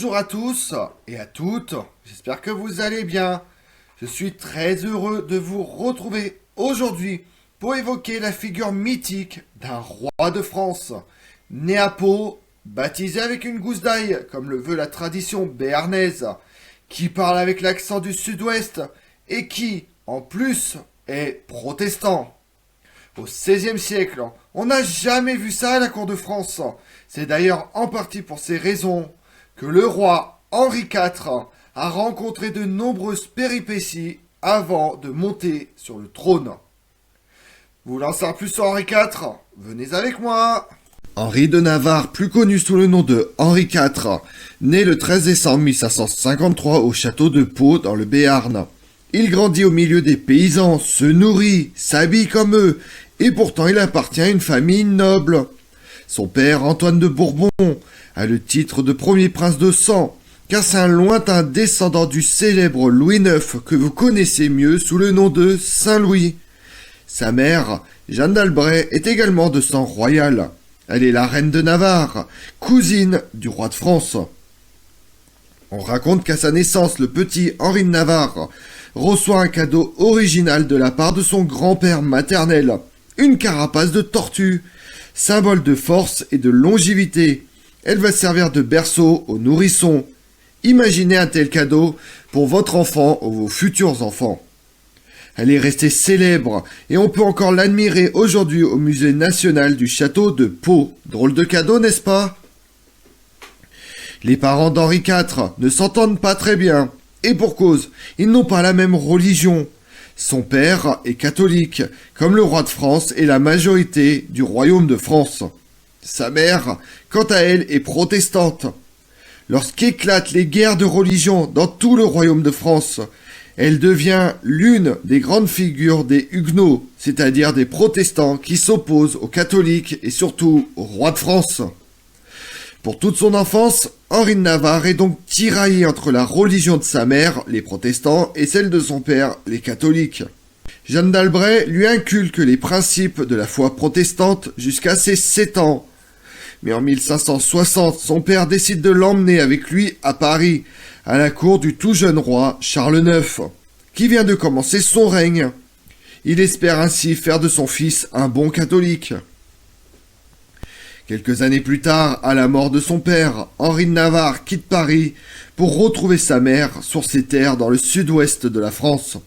Bonjour à tous et à toutes, j'espère que vous allez bien. Je suis très heureux de vous retrouver aujourd'hui pour évoquer la figure mythique d'un roi de France, né à Pau, baptisé avec une gousse d'ail comme le veut la tradition béarnaise, qui parle avec l'accent du sud-ouest et qui, en plus, est protestant. Au XVIe siècle, on n'a jamais vu ça à la cour de France. C'est d'ailleurs en partie pour ces raisons que le roi Henri IV a rencontré de nombreuses péripéties avant de monter sur le trône. Vous voulez en savoir plus sur Henri IV? Venez avec moi. Henri de Navarre, plus connu sous le nom de Henri IV, né le 13 décembre 1553 au château de Pau dans le Béarn. Il grandit au milieu des paysans, se nourrit, s'habille comme eux, et pourtant il appartient à une famille noble. Son père, Antoine de Bourbon, a le titre de premier prince de sang, car c'est un lointain descendant du célèbre Louis IX que vous connaissez mieux sous le nom de Saint-Louis. Sa mère, Jeanne d'Albret, est également de sang royal. Elle est la reine de Navarre, cousine du roi de France. On raconte qu'à sa naissance, le petit Henri de Navarre reçoit un cadeau original de la part de son grand-père maternel, une carapace de tortue, symbole de force et de longévité. Elle va servir de berceau aux nourrissons. Imaginez un tel cadeau pour votre enfant ou vos futurs enfants. Elle est restée célèbre et on peut encore l'admirer aujourd'hui au musée national du château de Pau. Drôle de cadeau, n'est-ce pas? Les parents d'Henri IV ne s'entendent pas très bien. Et pour cause, ils n'ont pas la même religion. Son père est catholique, comme le roi de France et la majorité du royaume de France. Sa mère, quant à elle, est protestante. Lorsqu'éclatent les guerres de religion dans tout le royaume de France, elle devient l'une des grandes figures des Huguenots, c'est-à-dire des protestants qui s'opposent aux catholiques et surtout au roi de France. Pour toute son enfance, Henri de Navarre est donc tiraillé entre la religion de sa mère, les protestants, et celle de son père, les catholiques. Jeanne d'Albret lui inculque les principes de la foi protestante jusqu'à ses 7 ans. Mais en 1560, son père décide de l'emmener avec lui à Paris, à la cour du tout jeune roi Charles IX, qui vient de commencer son règne. Il espère ainsi faire de son fils un bon catholique. Quelques années plus tard, à la mort de son père, Henri de Navarre quitte Paris pour retrouver sa mère sur ses terres dans le sud-ouest de la France.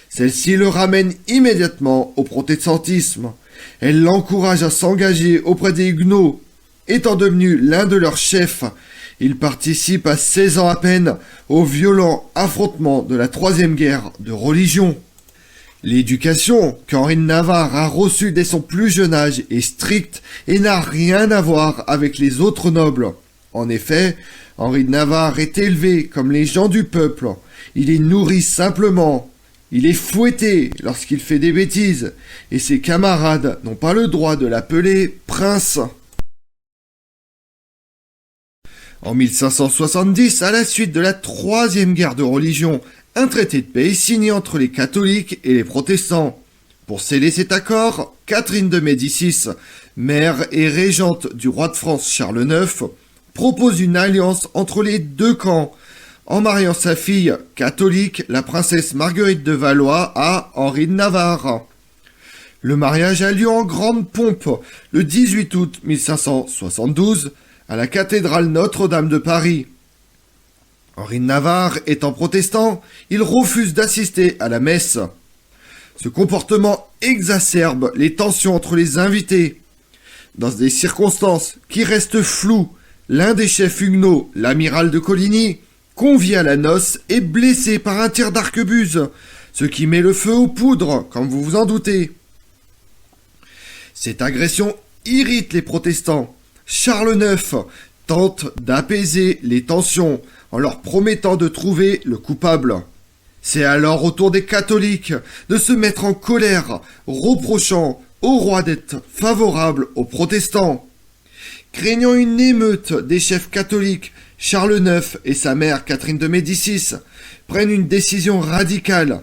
Celle-ci le ramène immédiatement au protestantisme. Elle l'encourage à s'engager auprès des Huguenots. Étant devenu l'un de leurs chefs, il participe à 16 ans à peine au violent affrontement de la Troisième Guerre de religion. L'éducation qu'Henri de Navarre a reçue dès son plus jeune âge est stricte et n'a rien à voir avec les autres nobles. En effet, Henri de Navarre est élevé comme les gens du peuple. Il est nourri simplement. Il est fouetté lorsqu'il fait des bêtises et ses camarades n'ont pas le droit de l'appeler prince. En 1570, à la suite de la Troisième Guerre de religion, un traité de paix est signé entre les catholiques et les protestants. Pour sceller cet accord, Catherine de Médicis, mère et régente du roi de France Charles IX, propose une alliance entre les deux camps, en mariant sa fille catholique, la princesse Marguerite de Valois, à Henri de Navarre. Le mariage a lieu en grande pompe le 18 août 1572 à la cathédrale Notre-Dame de Paris. Henri de Navarre étant protestant, il refuse d'assister à la messe. Ce comportement exacerbe les tensions entre les invités. Dans des circonstances qui restent floues, l'un des chefs huguenots, l'amiral de Coligny, convié à la noce, est blessé par un tir d'arquebuse, ce qui met le feu aux poudres, comme vous vous en doutez. Cette agression irrite les protestants. Charles IX tente d'apaiser les tensions en leur promettant de trouver le coupable. C'est alors au tour des catholiques de se mettre en colère, reprochant au roi d'être favorable aux protestants. Craignant une émeute des chefs catholiques, Charles IX et sa mère Catherine de Médicis prennent une décision radicale.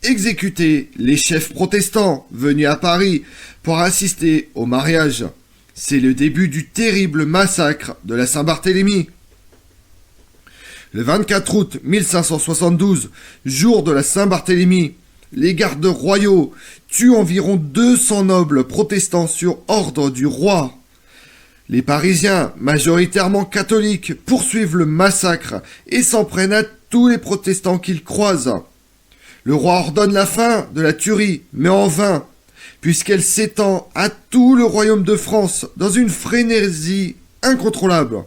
Exécuter les chefs protestants venus à Paris pour assister au mariage. C'est le début du terrible massacre de la Saint-Barthélemy. Le 24 août 1572, jour de la Saint-Barthélemy, les gardes royaux tuent environ 200 nobles protestants sur ordre du roi. Les Parisiens, majoritairement catholiques, poursuivent le massacre et s'en prennent à tous les protestants qu'ils croisent. Le roi ordonne la fin de la tuerie, mais en vain, puisqu'elle s'étend à tout le royaume de France dans une frénésie incontrôlable.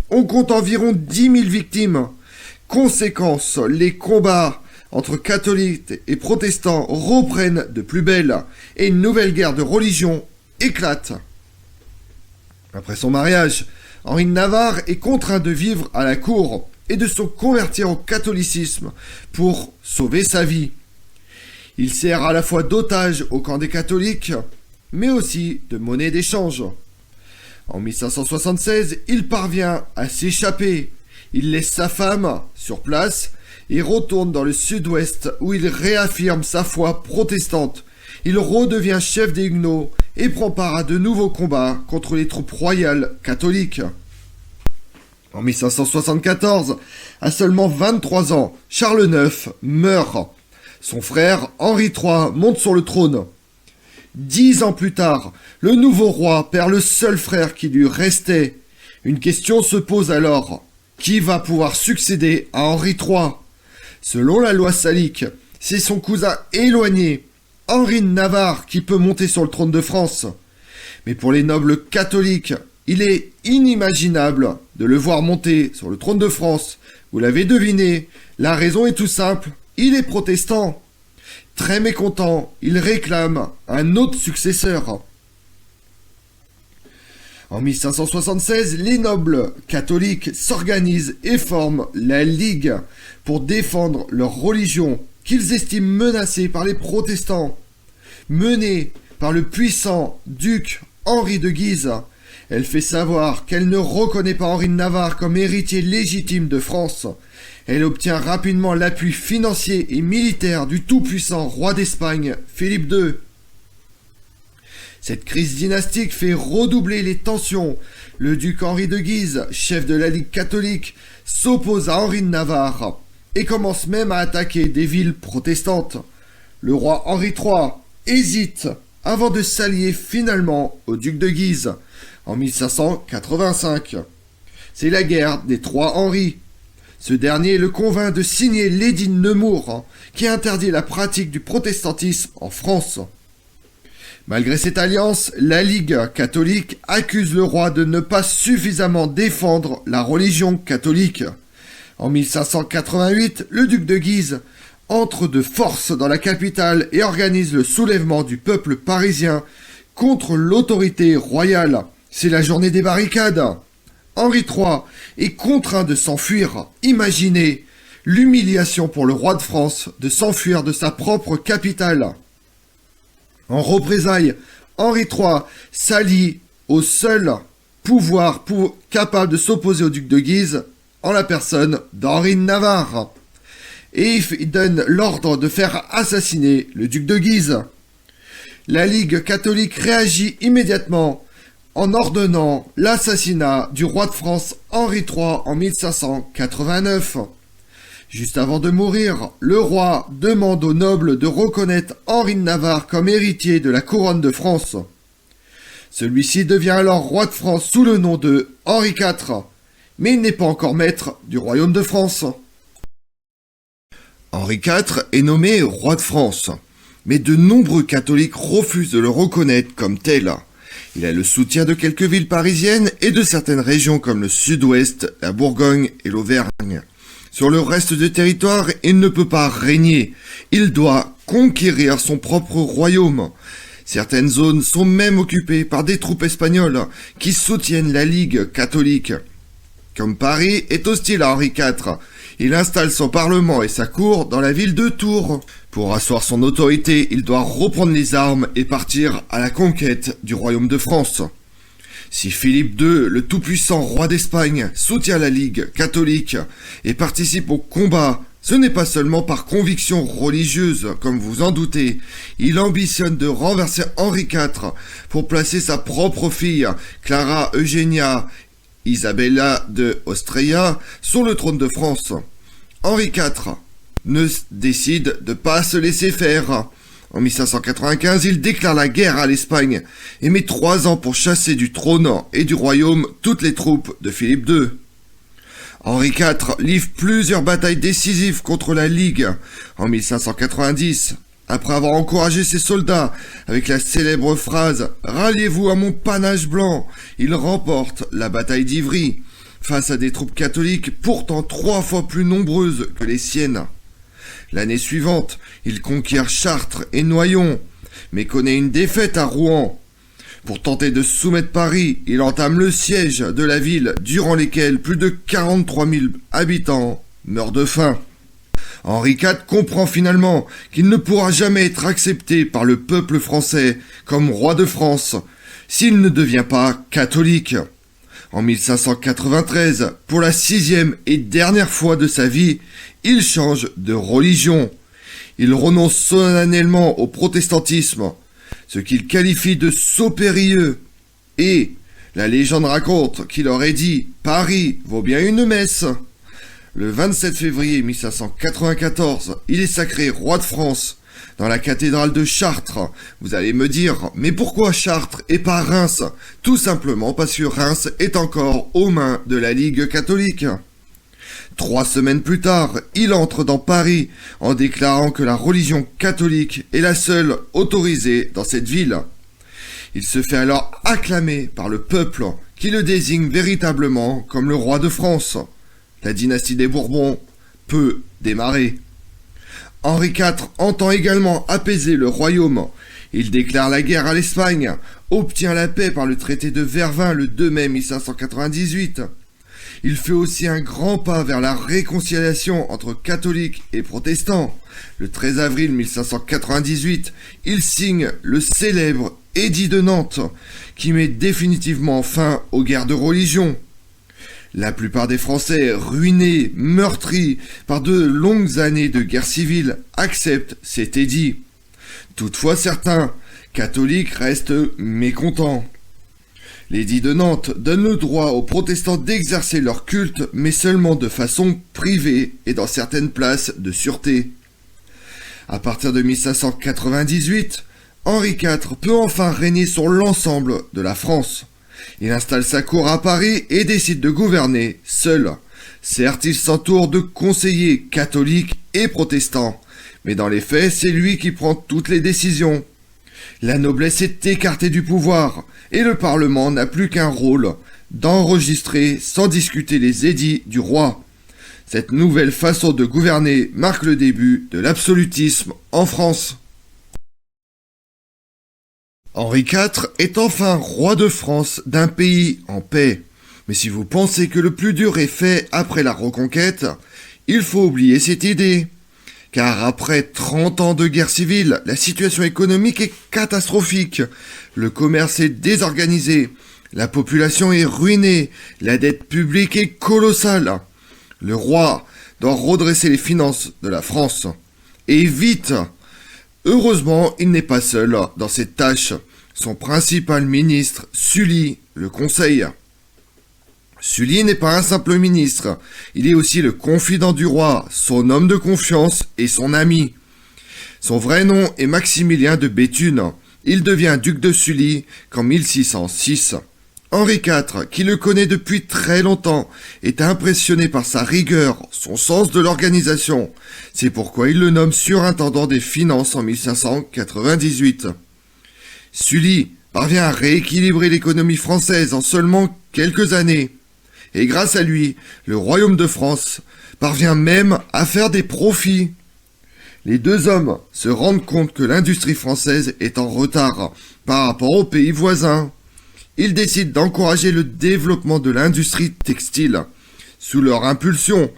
On compte environ 10 000 victimes. Conséquence, les combats entre catholiques et protestants reprennent de plus belle et une nouvelle guerre de religion éclate. Après son mariage, Henri de Navarre est contraint de vivre à la cour et de se convertir au catholicisme pour sauver sa vie. Il sert à la fois d'otage au camp des catholiques, mais aussi de monnaie d'échange. En 1576, il parvient à s'échapper. Il laisse sa femme sur place et retourne dans le sud-ouest où il réaffirme sa foi protestante. Il redevient chef des Huguenots et prend part à de nouveaux combats contre les troupes royales catholiques. En 1574, à seulement 23 ans, Charles IX meurt. Son frère, Henri III, monte sur le trône. 10 ans plus tard, le nouveau roi perd le seul frère qui lui restait. Une question se pose alors. Qui va pouvoir succéder à Henri III? Selon la loi salique, c'est son cousin éloigné, Henri de Navarre, qui peut monter sur le trône de France. Mais pour les nobles catholiques, il est inimaginable de le voir monter sur le trône de France. Vous l'avez deviné, la raison est tout simple, il est protestant. Très mécontent, il réclame un autre successeur. En 1576, les nobles catholiques s'organisent et forment la Ligue pour défendre leur religion qu'ils estiment menacée par les protestants. Menée par le puissant duc Henri de Guise, elle fait savoir qu'elle ne reconnaît pas Henri de Navarre comme héritier légitime de France. Elle obtient rapidement l'appui financier et militaire du tout-puissant roi d'Espagne, Philippe II. Cette crise dynastique fait redoubler les tensions. Le duc Henri de Guise, chef de la Ligue catholique, s'oppose à Henri de Navarre et commence même à attaquer des villes protestantes. Le roi Henri III hésite avant de s'allier finalement au duc de Guise en 1585. C'est la guerre des trois Henri. Ce dernier le convainc de signer l'édit de Nemours, qui interdit la pratique du protestantisme en France. Malgré cette alliance, la Ligue catholique accuse le roi de ne pas suffisamment défendre la religion catholique. En 1588, le duc de Guise entre de force dans la capitale et organise le soulèvement du peuple parisien contre l'autorité royale. C'est la journée des barricades. Henri III est contraint de s'enfuir. Imaginez l'humiliation pour le roi de France de s'enfuir de sa propre capitale. En représailles, Henri III s'allie au seul pouvoir capable de s'opposer au duc de Guise, en la personne d'Henri de Navarre. Et il donne l'ordre de faire assassiner le duc de Guise. La Ligue catholique réagit immédiatement en ordonnant l'assassinat du roi de France Henri III en 1589. Juste avant de mourir, le roi demande aux nobles de reconnaître Henri de Navarre comme héritier de la couronne de France. Celui-ci devient alors roi de France sous le nom de Henri IV, mais il n'est pas encore maître du royaume de France. Henri IV est nommé roi de France, mais de nombreux catholiques refusent de le reconnaître comme tel. Il a le soutien de quelques villes parisiennes et de certaines régions comme le sud-ouest, la Bourgogne et l'Auvergne. Sur le reste du territoire, il ne peut pas régner. Il doit conquérir son propre royaume. Certaines zones sont même occupées par des troupes espagnoles qui soutiennent la Ligue catholique. Comme Paris est hostile à Henri IV, il installe son parlement et sa cour dans la ville de Tours. Pour asseoir son autorité, il doit reprendre les armes et partir à la conquête du royaume de France. Si Philippe II, le tout-puissant roi d'Espagne, soutient la Ligue catholique et participe au combat, ce n'est pas seulement par conviction religieuse, comme vous en doutez. Il ambitionne de renverser Henri IV pour placer sa propre fille, Clara Eugénia. Isabella de Austria sur le trône de France. Henri IV décide de ne pas se laisser faire. En 1595, il déclare la guerre à l'Espagne et met 3 ans pour chasser du trône et du royaume toutes les troupes de Philippe II. Henri IV livre plusieurs batailles décisives contre la Ligue en 1590. Après avoir encouragé ses soldats avec la célèbre phrase « Ralliez-vous à mon panache blanc », il remporte la bataille d'Ivry face à des troupes catholiques pourtant 3 fois plus nombreuses que les siennes. L'année suivante, il conquiert Chartres et Noyon, mais connaît une défaite à Rouen. Pour tenter de soumettre Paris, il entame le siège de la ville, durant lesquels plus de 43 000 habitants meurent de faim. Henri IV comprend finalement qu'il ne pourra jamais être accepté par le peuple français comme roi de France s'il ne devient pas catholique. En 1593, pour la 6e et dernière fois de sa vie, il change de religion. Il renonce solennellement au protestantisme, ce qu'il qualifie de saut périlleux. Et la légende raconte qu'il aurait dit « Paris vaut bien une messe ». Le 27 février 1594, il est sacré roi de France dans la cathédrale de Chartres. Vous allez me dire, mais pourquoi Chartres et pas Reims? Tout simplement parce que Reims est encore aux mains de la Ligue catholique. 3 semaines plus tard, il entre dans Paris en déclarant que la religion catholique est la seule autorisée dans cette ville. Il se fait alors acclamer par le peuple qui le désigne véritablement comme le roi de France. La dynastie des Bourbons peut démarrer. Henri IV entend également apaiser le royaume. Il déclare la guerre à l'Espagne, obtient la paix par le traité de Vervins le 2 mai 1598. Il fait aussi un grand pas vers la réconciliation entre catholiques et protestants. Le 13 avril 1598, il signe le célèbre Édit de Nantes, qui met définitivement fin aux guerres de religion. La plupart des Français, ruinés, meurtris par de longues années de guerre civile, acceptent cet édit. Toutefois, certains catholiques restent mécontents. L'édit de Nantes donne le droit aux protestants d'exercer leur culte, mais seulement de façon privée et dans certaines places de sûreté. À partir de 1598, Henri IV peut enfin régner sur l'ensemble de la France. Il installe sa cour à Paris et décide de gouverner seul. Certes, il s'entoure de conseillers catholiques et protestants, mais dans les faits, c'est lui qui prend toutes les décisions. La noblesse est écartée du pouvoir, et le Parlement n'a plus qu'un rôle, d'enregistrer sans discuter les édits du roi. Cette nouvelle façon de gouverner marque le début de l'absolutisme en France. Henri IV est enfin roi de France d'un pays en paix. Mais si vous pensez que le plus dur est fait après la reconquête, il faut oublier cette idée. Car après 30 ans de guerre civile, la situation économique est catastrophique. Le commerce est désorganisé, la population est ruinée, la dette publique est colossale. Le roi doit redresser les finances de la France. Et vite! Heureusement, il n'est pas seul dans cette tâche. Son principal ministre, Sully, le conseille. Sully n'est pas un simple ministre, il est aussi le confident du roi, son homme de confiance et son ami. Son vrai nom est Maximilien de Béthune. Il devient duc de Sully qu'en 1606. Henri IV, qui le connaît depuis très longtemps, est impressionné par sa rigueur, son sens de l'organisation. C'est pourquoi il le nomme surintendant des finances en 1598. Sully parvient à rééquilibrer l'économie française en seulement quelques années. Et grâce à lui, le royaume de France parvient même à faire des profits. Les deux hommes se rendent compte que l'industrie française est en retard par rapport aux pays voisins. Ils décident d'encourager le développement de l'industrie textile. Sous leur impulsion,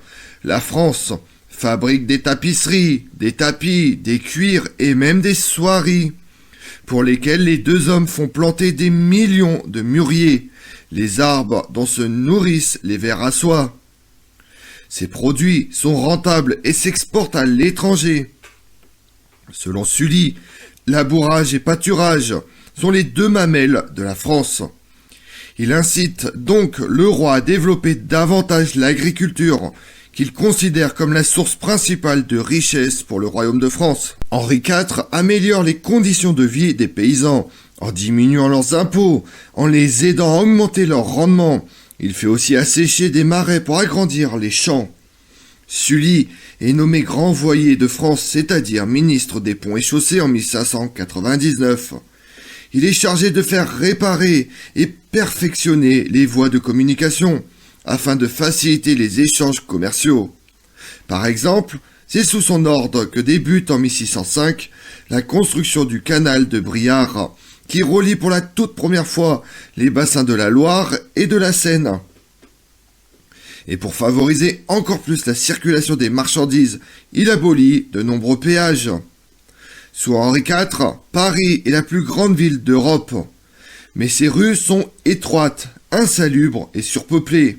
la France fabrique des tapisseries, des tapis, des cuirs et même des soieries, pour lesquels les deux hommes font planter des millions de mûriers, les arbres dont se nourrissent les vers à soie. Ces produits sont rentables et s'exportent à l'étranger. Selon Sully, labourage et pâturage sont les deux mamelles de la France. Il incite donc le roi à développer davantage l'agriculture, qu'il considère comme la source principale de richesse pour le royaume de France. Henri IV améliore les conditions de vie des paysans, en diminuant leurs impôts, en les aidant à augmenter leur rendement. Il fait aussi assécher des marais pour agrandir les champs. Sully est nommé grand voyer de France, c'est-à-dire ministre des ponts et chaussées en 1599. Il est chargé de faire réparer et perfectionner les voies de communication, afin de faciliter les échanges commerciaux. Par exemple, c'est sous son ordre que débute en 1605 la construction du canal de Briare, qui relie pour la toute première fois les bassins de la Loire et de la Seine. Et pour favoriser encore plus la circulation des marchandises, il abolit de nombreux péages. Sous Henri IV, Paris est la plus grande ville d'Europe. Mais ses rues sont étroites, insalubres et surpeuplées.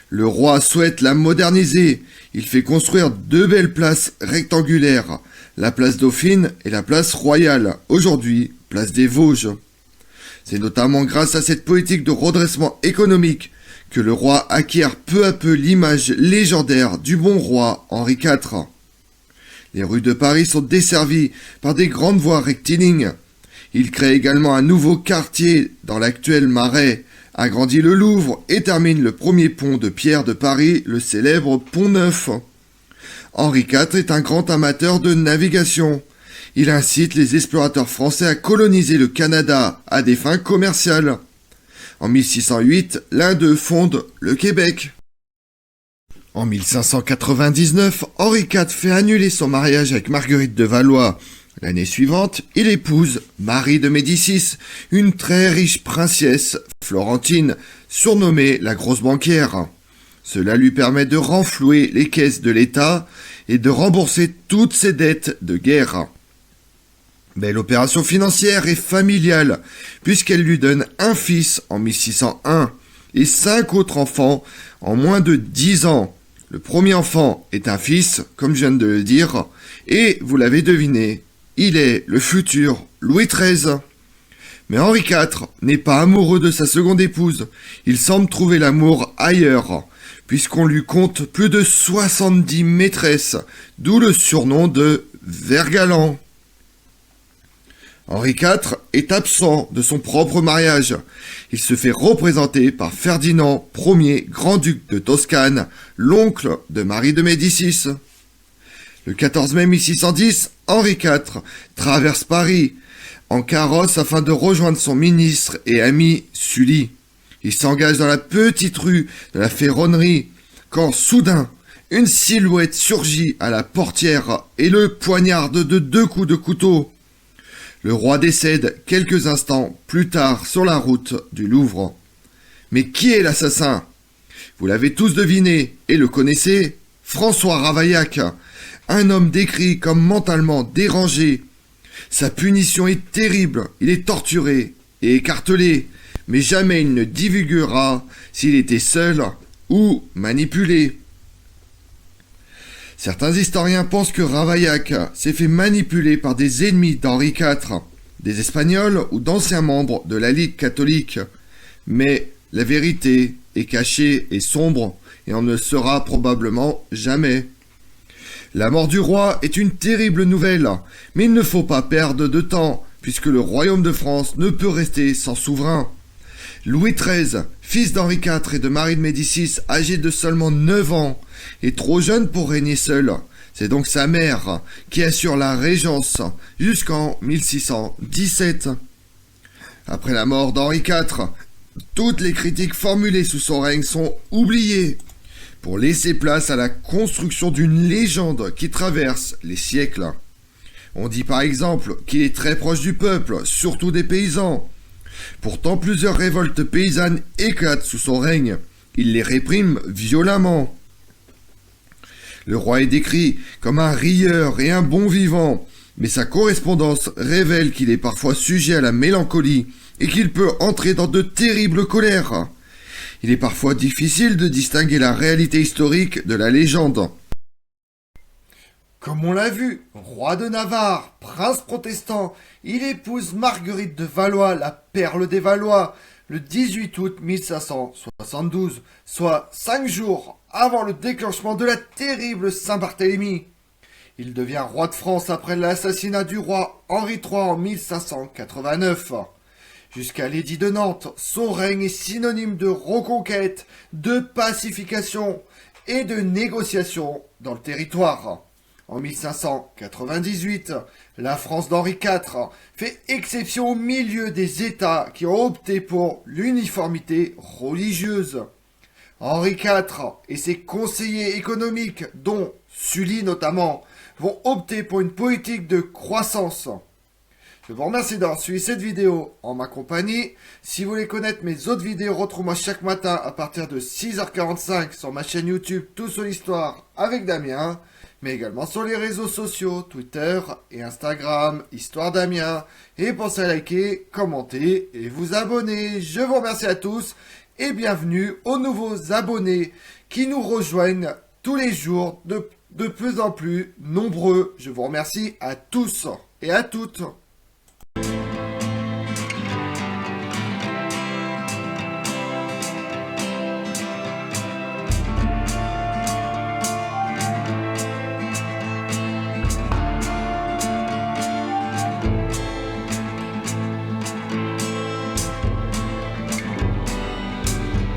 Le roi souhaite la moderniser. Il fait construire 2 belles places rectangulaires, la place Dauphine et la place Royale, aujourd'hui place des Vosges. C'est notamment grâce à cette politique de redressement économique que le roi acquiert peu à peu l'image légendaire du bon roi Henri IV. Les rues de Paris sont desservies par des grandes voies rectilignes. Il crée également un nouveau quartier dans l'actuel Marais, agrandit le Louvre et termine le premier pont de pierre de Paris, le célèbre Pont Neuf. Henri IV est un grand amateur de navigation. Il incite les explorateurs français à coloniser le Canada à des fins commerciales. En 1608, l'un d'eux fonde le Québec. En 1599, Henri IV fait annuler son mariage avec Marguerite de Valois. L'année suivante, il épouse Marie de Médicis, une très riche princesse florentine, surnommée la grosse banquière. Cela lui permet de renflouer les caisses de l'État et de rembourser toutes ses dettes de guerre. Belle opération financière et familiale, puisqu'elle lui donne un fils en 1601 et 5 autres enfants en moins de 10 ans. Le premier enfant est un fils, comme je viens de le dire, et vous l'avez deviné, il est le futur Louis XIII. Mais Henri IV n'est pas amoureux de sa seconde épouse. Il semble trouver l'amour ailleurs, puisqu'on lui compte plus de 70 maîtresses, d'où le surnom de Vert-Galant. Henri IV est absent de son propre mariage. Il se fait représenter par Ferdinand Ier, grand-duc de Toscane, l'oncle de Marie de Médicis. Le 14 mai 1610, Henri IV traverse Paris en carrosse afin de rejoindre son ministre et ami Sully. Il s'engage dans la petite rue de la Ferronnerie quand soudain une silhouette surgit à la portière et le poignarde de 2 coups de couteau. Le roi décède quelques instants plus tard sur la route du Louvre. Mais qui est l'assassin? Vous l'avez tous deviné et le connaissez, François Ravaillac, un homme décrit comme mentalement dérangé. Sa punition est terrible, il est torturé et écartelé, mais jamais il ne divulguera s'il était seul ou manipulé. Certains historiens pensent que Ravaillac s'est fait manipuler par des ennemis d'Henri IV, des Espagnols ou d'anciens membres de la Ligue catholique. Mais la vérité est cachée et sombre et on ne le saura probablement jamais. La mort du roi est une terrible nouvelle, mais il ne faut pas perdre de temps, puisque le royaume de France ne peut rester sans souverain. Louis XIII, fils d'Henri IV et de Marie de Médicis, âgé de seulement 9 ans, est trop jeune pour régner seul. C'est donc sa mère qui assure la régence jusqu'en 1617. Après la mort d'Henri IV, toutes les critiques formulées sous son règne sont oubliées pour laisser place à la construction d'une légende qui traverse les siècles. On dit par exemple qu'il est très proche du peuple, surtout des paysans. Pourtant, plusieurs révoltes paysannes éclatent sous son règne. Il les réprime violemment. Le roi est décrit comme un rieur et un bon vivant, mais sa correspondance révèle qu'il est parfois sujet à la mélancolie et qu'il peut entrer dans de terribles colères. Il est parfois difficile de distinguer la réalité historique de la légende. Comme on l'a vu, roi de Navarre, prince protestant, il épouse Marguerite de Valois, la perle des Valois, le 18 août 1572, soit 5 jours avant le déclenchement de la terrible Saint-Barthélemy. Il devient roi de France après l'assassinat du roi Henri III en 1589. Jusqu'à l'édit de Nantes, son règne est synonyme de reconquête, de pacification et de négociation dans le territoire. En 1598, la France d'Henri IV fait exception au milieu des États qui ont opté pour l'uniformité religieuse. Henri IV et ses conseillers économiques, dont Sully notamment, vont opter pour une politique de croissance. Je vous remercie d'avoir suivi cette vidéo en ma compagnie. Si vous voulez connaître mes autres vidéos, retrouvez-moi chaque matin à partir de 6h45 sur ma chaîne YouTube Tout sur l'Histoire avec Damien, mais également sur les réseaux sociaux, Twitter et Instagram, Histoire Damien. Et pensez à liker, commenter et vous abonner. Je vous remercie à tous et bienvenue aux nouveaux abonnés qui nous rejoignent tous les jours de plus en plus nombreux. Je vous remercie à tous et à toutes.